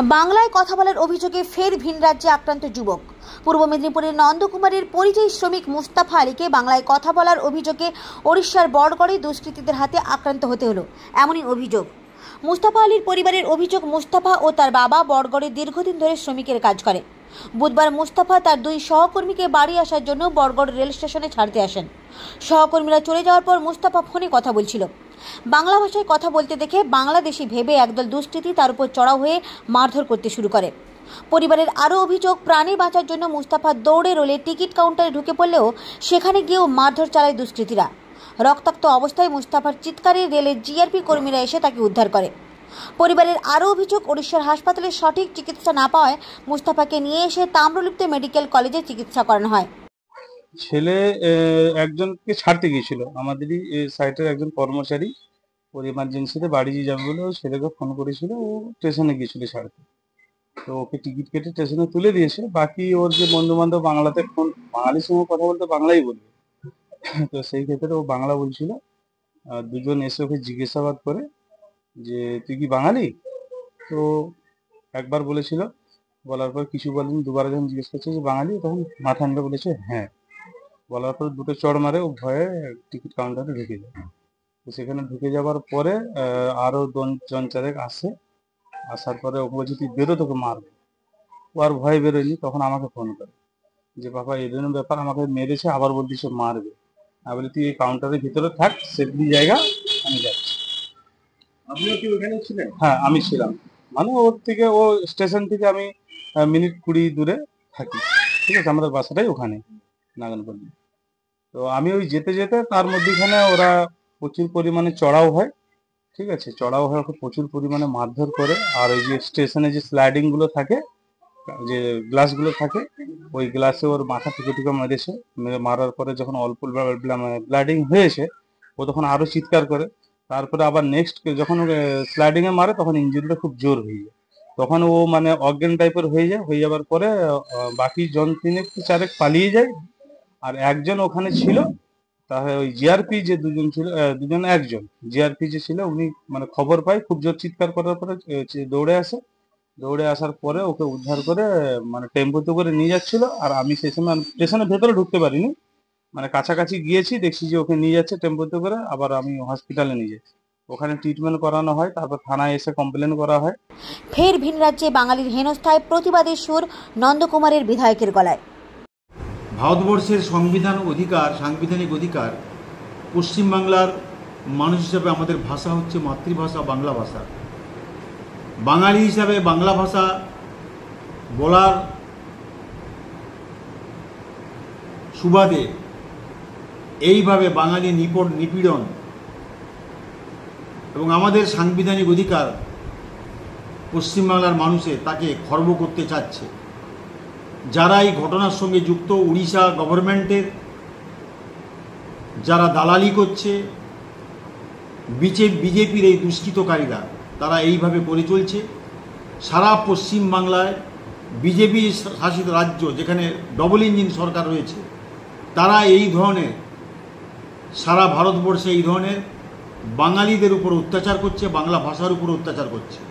বাংলায় কথা বলার অভিযোগে ফের ভিন রাজ্যে আক্রান্ত যুবক। পূর্ব মেদিনীপুরের নন্দকুমারের পরিযায়ী শ্রমিক মুস্তাফা আলীকে বাংলায় কথা বলার অভিযোগে ওড়িশার বড়গড়ে দুষ্কৃতীদের হাতে আক্রান্ত হতে হলো, এমনই অভিযোগ। মুস্তাফা আলীর পরিবারের অভিযোগ, মুস্তাফা ও তার বাবা বড়গড়ে দীর্ঘদিন ধরে শ্রমিকের কাজ করে। বুধবার মুস্তাফা তার দুই সহকর্মীকে বাড়ি আসার জন্য বড়গড় রেল স্টেশনে ছাড়তে আসেন। সহকর্মীরা চলে যাওয়ার পর মুস্তাফা ফোনে কথা বলছিল। বাংলা ভাষায় কথা বলতে দেখে বাংলাদেশি ভেবে একদল দুষ্কৃতী তার উপর চড়াও হয়ে মারধর করতে শুরু করে। পরিবারের আরও অভিযোগ, প্রাণে বাঁচার জন্য মুস্তাফা দৌড়ে রেলে টিকিট কাউন্টারে ঢুকে পড়লেও সেখানে গিয়েও মারধর চালায় দুষ্কৃতীরা। রক্তাক্ত অবস্থায় মুস্তাফার চিৎকারে রেলের জিআরপি কর্মীরা এসে তাকে উদ্ধার করে। পরিবারের আরও অভিযোগ, ওড়িশার হাসপাতালে সঠিক চিকিৎসা না পাওয়ায় মুস্তাফাকে নিয়ে এসে তাম্রলিপ্ত মেডিকেল কলেজে চিকিৎসা করানো হয়। ছেলে একজনকে ছাড়তে গিয়েছিল, আমাদেরই সাইটের একজন কর্মচারী। ওর ইমার্জেন্সিতে বাড়ি যাবে বলে ও ছেলেকে ফোন করেছিল, ও স্টেশনে গিয়েছিল ছাড়তে। তো ওকে টিকিট কেটে স্টেশনে তুলে দিয়েছে। বাকি ওর যে বন্ধু বান্ধব বাংলাতে ফোন, বাঙালির সঙ্গে কথা বলতে বাংলাই বলবে, তো সেই ক্ষেত্রে ও বাংলা বলছিল। দুজন এসে ওকে জিজ্ঞাসাবাদ করে যে তুই কি বাঙালি? তো একবার বলেছিল, বলার পর কিছু বলেন। দুবার যখন জিজ্ঞেস করছে যে বাঙালি, তখন মাথা নেড়ে বলেছে হ্যাঁ। বলার পর দুটো চড় মারে, ও ভয়ে টিকিট কাউন্টারে ঢুকে যায়। তো সেখানে ঢুকে যাওয়ার পরে আরো জন চারেক আসে। আসার পরে ও বলছে তুই বেরো, তোকে মারবে। ও আর ভয়ে বেরোয়নি। তখন আমাকে ফোন করে যে বাবা এই ধরনের ব্যাপার, আমাকে মেরেছে, আবার বলতিস মারবে। আমি বলি তুই এই কাউন্টারের ভিতরে থাক, সেফলি জায়গা, আমি যাচ্ছি। আপনিও কি ওখানে ছিলেন? হ্যাঁ, আমি ছিলাম। মানে ওর থেকে, ও স্টেশন থেকে আমি মিনিট 20 দূরে থাকি। ঠিক আছে, আমাদের বাসাটাই ওখানে নাগনপল্লী। তো আমি ওই যেতে যেতে তার মধ্যেখানে ওরা প্রচুর পরিমাণে চড়াও হয়। ঠিক আছে, চড়াও হয়, ওকে প্রচুর পরিমাণে মারধর করে। আর ওই যে স্টেশনে যে স্লাইডিং গুলো থাকে, যে গ্লাসগুলো থাকে, ওই গ্লাসে ওর মাথা টুকে টুকে মেরেছে। মারার পরে যখন অল্প ব্লাডিং হয়েছে, ও তখন আরো চিৎকার করে। তারপরে আবার নেক্সট যখন স্লাইডিং এ মারে, তখন ইঞ্জুরিটা খুব জোর হয়ে যায়। তখন ও মানে অজ্ঞান টাইপের হয়ে যায়। হয়ে যাওয়ার পরে বাকি জন তিনেক চারেক পালিয়ে যায়। আর একজন ওখানে ছিল, তাহলে ওই জিআরপি যে দুজন ছিল, একজন জিআরপি যে ছিল, উনি মানে খবর পায়, খুব জোর চিৎকার করার পরে দৌড়ে আসে। দৌড়ে আসার পরে ওকে উদ্ধার করে মানে টেম্পোতে করে নিয়ে যাচ্ছিল। আর আমি সেই সময় স্টেশনের ভেতরে ঢুকতে পারিনি, মানে কাছাকাছি গিয়েছি, দেখছি যে ওকে নিয়ে যাচ্ছে টেম্পোতে করে। আবার আমি হসপিটালে নিয়ে যাচ্ছি, ওখানে ট্রিটমেন্ট করানো হয়। তারপর থানায় এসে কমপ্লেন করা হয়। ফের ভিন রাজ্যে বাঙালির হেনস্থায় প্রতিবাদের সুর নন্দকুমারের বিধায়কের গলায়। ভারতবর্ষের সাংবিধানিক অধিকার, পশ্চিমবাংলার মানুষ হিসাবে আমাদের ভাষা হচ্ছে মাতৃভাষা বাংলা ভাষা। বাঙালি হিসাবে বাংলা ভাষা বলার সুবাদে এইভাবে বাঙালি নিপীড়ন এবং আমাদের সাংবিধানিক অধিকার পশ্চিমবাংলার মানুষে তাকে খর্ব করতে চাচ্ছে। যারা এই ঘটনার সঙ্গে যুক্ত, উড়িষ্যা গভর্নমেন্টের যারা দালালি করছে, বিজেপির এই দুষ্কৃতকারীরা, তারা এইভাবে করে চলছে। সারা পশ্চিমবাংলায় বিজেপি শাসিত রাজ্য, যেখানে ডবল ইঞ্জিন সরকার রয়েছে, তারা এই ধরনের, সারা ভারতবর্ষে এই ধরনের বাঙালিদের উপর অত্যাচার করছে, বাংলা ভাষার উপর অত্যাচার করছে।